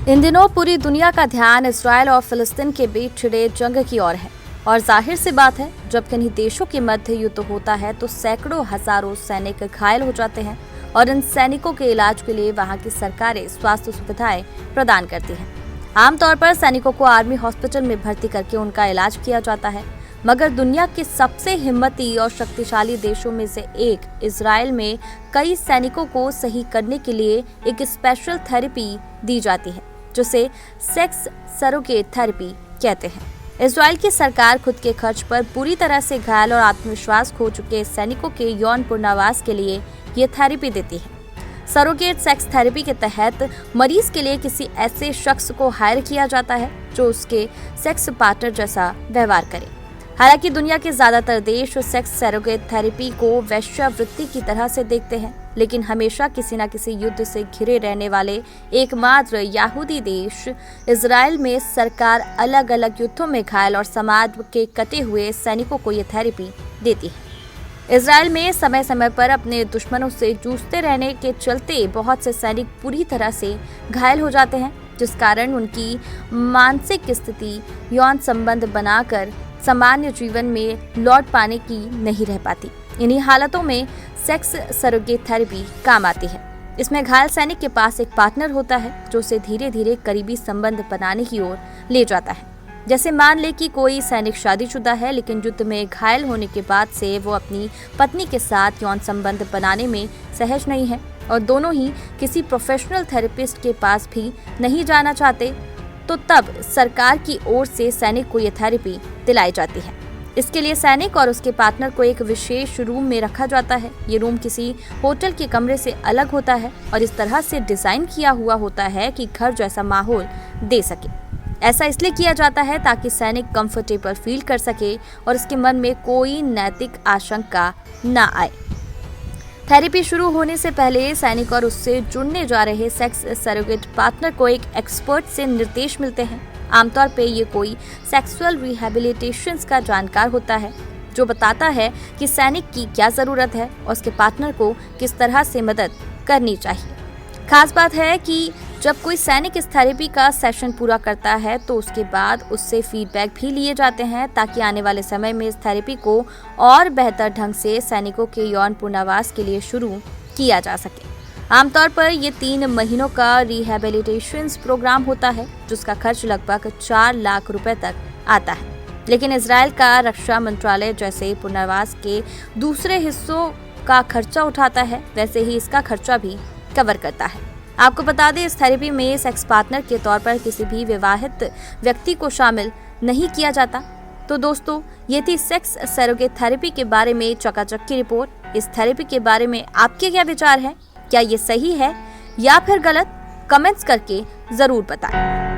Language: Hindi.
इन दिनों पूरी दुनिया का ध्यान इजराइल और फिलिस्तीन के बीच छिड़े जंग की ओर है और जाहिर सी बात है, जब किन्हीं देशों के मध्य युद्ध होता है तो सैकड़ों हजारों सैनिक घायल हो जाते हैं और इन सैनिकों के इलाज के लिए वहां की सरकारें स्वास्थ्य सुविधाएं प्रदान करती हैं। आमतौर पर सैनिकों को आर्मी हॉस्पिटल में भर्ती करके उनका इलाज किया जाता है, मगर दुनिया के सबसे हिम्मती और शक्तिशाली देशों में से एक इजराइल में कई सैनिकों को सही करने के लिए एक स्पेशल थेरेपी दी जाती है, जिसे सेक्स सरोगेट थेरेपी कहते हैं। इजराइल की सरकार खुद के खर्च पर पूरी तरह से घायल और आत्मविश्वास खो चुके सैनिकों के यौन पुनर्वास के लिए ये थेरेपी देती है। सरोगेट सेक्स थेरेपी के तहत मरीज के लिए किसी ऐसे शख्स को हायर किया जाता है जो उसके सेक्स पार्टनर जैसा व्यवहार करे। हालांकि दुनिया के ज्यादातर देश सेक्स सरोगेट थेरेपी को वेश्यावृत्ति की तरह से देखते हैं, लेकिन हमेशा किसी न किसी युद्ध से घिरे रहने वाले एकमात्र यहूदी देश इजराइल में सरकार अलग अलग युद्धों में घायल और समाज के कटे हुए सैनिकों को ये थेरेपी देती है। इजराइल में समय समय पर अपने दुश्मनों से जूझते रहने के चलते बहुत से सैनिक पूरी तरह से घायल हो जाते हैं, जिस कारण उनकी मानसिक स्थिति यौन संबंध बनाकर सामान्य जीवन में लौट पाने की नहीं रह पाती। इन्हीं हालतों में सेक्स सरोगेट थेरेपी काम आती है। इसमें घायल सैनिक के पास एक पार्टनर होता है जो उसे धीरे धीरे करीबी संबंध बनाने की ओर ले जाता है। जैसे मान ले कि कोई सैनिक शादीशुदा है, लेकिन युद्ध में घायल होने के बाद से वो अपनी पत्नी के साथ यौन संबंध बनाने में सहज नहीं है और दोनों ही किसी प्रोफेशनल थेरेपिस्ट के पास भी नहीं जाना चाहते, तो तब सरकार की ओर से सैनिक को यह थेरेपी दिलाई जाती है। इसके लिए सैनिक और उसके पार्टनर को एक विशेष रूम में रखा जाता है। ये रूम किसी होटल के कमरे से अलग होता है और इस तरह से डिजाइन किया हुआ होता है कि घर जैसा माहौल दे सके। ऐसा इसलिए किया जाता है ताकि सैनिक कंफर्टेबल फील कर सके और उसके मन में कोई नैतिक आशंका न आए। थेरेपी शुरू होने से पहले सैनिक और उससे जुड़ने जा रहे सेक्स सरोगेट पार्टनर को एक एक्सपर्ट से निर्देश मिलते हैं। आमतौर पे ये कोई सेक्सुअल रिहैबिलिटेशन का जानकार होता है जो बताता है कि सैनिक की क्या जरूरत है और उसके पार्टनर को किस तरह से मदद करनी चाहिए। खास बात है कि जब कोई सैनिक इस थेरेपी का सेशन पूरा करता है तो उसके बाद उससे फीडबैक भी लिए जाते हैं ताकि आने वाले समय में इस थेरेपी को और बेहतर ढंग से सैनिकों के यौन पुनर्वास के लिए शुरू किया जा सके। आमतौर पर ये 3 महीनों का रिहैबिलिटेशन प्रोग्राम होता है, जिसका खर्च लगभग 4 लाख रुपए तक आता है। लेकिन इजराइल का रक्षा मंत्रालय जैसे पुनर्वास के दूसरे हिस्सों का खर्चा उठाता है, वैसे ही इसका खर्चा भी कवर करता है। आपको बता दें, इस थेरेपी में सेक्स पार्टनर के तौर पर किसी भी विवाहित व्यक्ति को शामिल नहीं किया जाता। तो दोस्तों, ये थी सेक्स सरोगेट थेरेपी के बारे में चकाचक की रिपोर्ट। इस थेरेपी के बारे में आपके क्या विचार हैं? क्या ये सही है या फिर गलत? कमेंट्स करके जरूर बताएं।